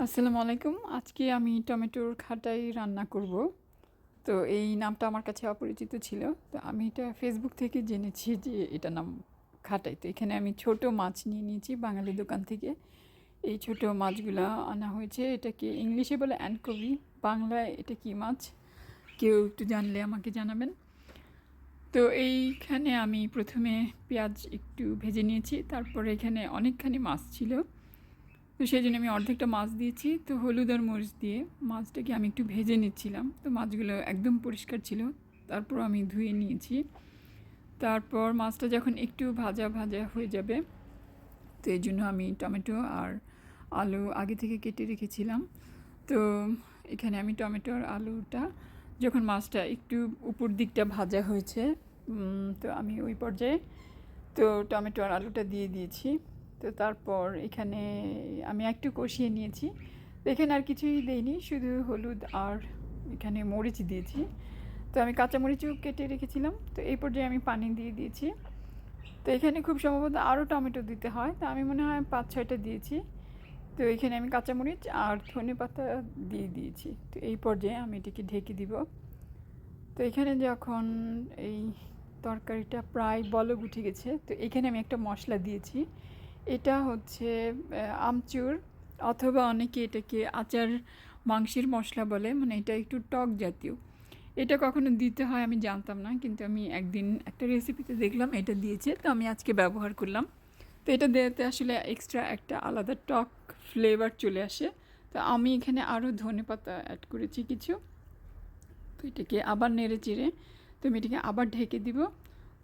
আসসালামু আলাইকুম। আজকে আমি টমেটোর খাটাই রান্না করব। তো এই নামটা আমার কাছে অপরিচিত ছিল। তো আমি এটা ফেসবুক থেকে জেনেছি যে এটার নাম খাটাই। তো এখানে আমি ছোট মাছ নিয়ে নিয়েছি বাঙালি দোকান থেকে। এই ছোট মাছগুলা আনা হয়েছে। এটাকে ইংলিশে বলে অ্যানকোভি, বাংলায় এটা কী মাছ কেউ একটু জানলে আমাকে জানাবেন। তো এইখানে আমি প্রথমে পেঁয়াজ একটু ভেজে নিয়েছি, তারপরে এখানে অনেকখানি মাছ ছিল, তো সেই জন্য আমি অর্ধেকটা মাছ দিয়েছি। তো হলুদ আর মরিচ দিয়ে মাছটাকে আমি একটু ভেজে নিচ্ছিলাম। তো মাছগুলো একদম পরিষ্কার ছিল, তারপর আমি ধুয়ে নিয়েছি। তারপর মাছটা যখন একটু ভাজা ভাজা হয়ে যাবে, তো এই জন্য আমি টমেটো আর আলু আগে থেকে কেটে রেখেছিলাম। তো এখানে আমি টমেটো আর আলুটা যখন মাছটা একটু উপর দিকটা ভাজা হয়েছে, তো আমি ওই পর্যায়ে তো টমেটো আর আলুটা দিয়ে দিয়েছি। তো তারপর এখানে আমি একটু কষিয়ে নিয়েছি। তো এখানে আর কিছুই দেইনি, শুধু হলুদ আর এখানে মরিচ দিয়েছি। তো আমি কাঁচামরিচও কেটে রেখেছিলাম। তো এই পর্যায়ে আমি পানি দিয়ে দিয়েছি। তো এখানে খুব সম্ভবত আরও টমেটো দিতে হয়, তো আমি মনে হয় 5-6টা দিয়েছি। তো এখানে আমি কাঁচামরিচ আর ধনেপাতা দিয়ে দিয়েছি। তো এই পর্যায়ে আমি এটিকে ঢেকে দিব। তো এখানে যখন এই তরকারিটা প্রায় বলক উঠে গেছে, তো এখানে আমি একটা মশলা দিয়েছি। এটা হচ্ছে আমচুর, অথবা অনেকে এটাকে আচার মাংসের মশলা বলে, মানে এটা একটু টক জাতীয়। এটা কখনো দিতে হয় আমি জানতাম না, কিন্তু আমি একদিন একটা রেসিপিতে দেখলাম এটা দিয়েছে, তো আমি আজকে ব্যবহার করলাম। তো এটা দেওয়াতে আসলে এক্সট্রা একটা আলাদা টক ফ্লেভার চলে আসে। তো আমি এখানে আরও ধনেপাতা অ্যাড করেছি কিছু। তো এটাকে আবার নেড়ে চেড়ে তো আমি এটাকে আবার ঢেকে দিব।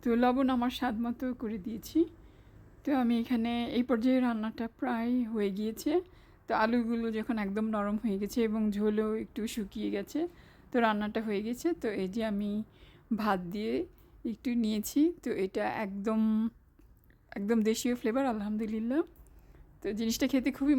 তো লবণ আমার স্বাদ মতো করে দিয়েছি। তো আমি এখানে এই পর্যায়ে রান্নাটা প্রায় হয়ে গিয়েছে। তো আলুগুলো যখন একদম নরম হয়ে গেছে এবং ঝোলও একটু শুকিয়ে গেছে, তো রান্নাটা হয়ে গেছে। তো এই যে আমি ভাত দিয়ে একটু নিয়েছি, তো এটা একদম একদম দেশীয় ফ্লেভার, আলহামদুলিল্লাহ। তো জিনিসটা খেতে খুবই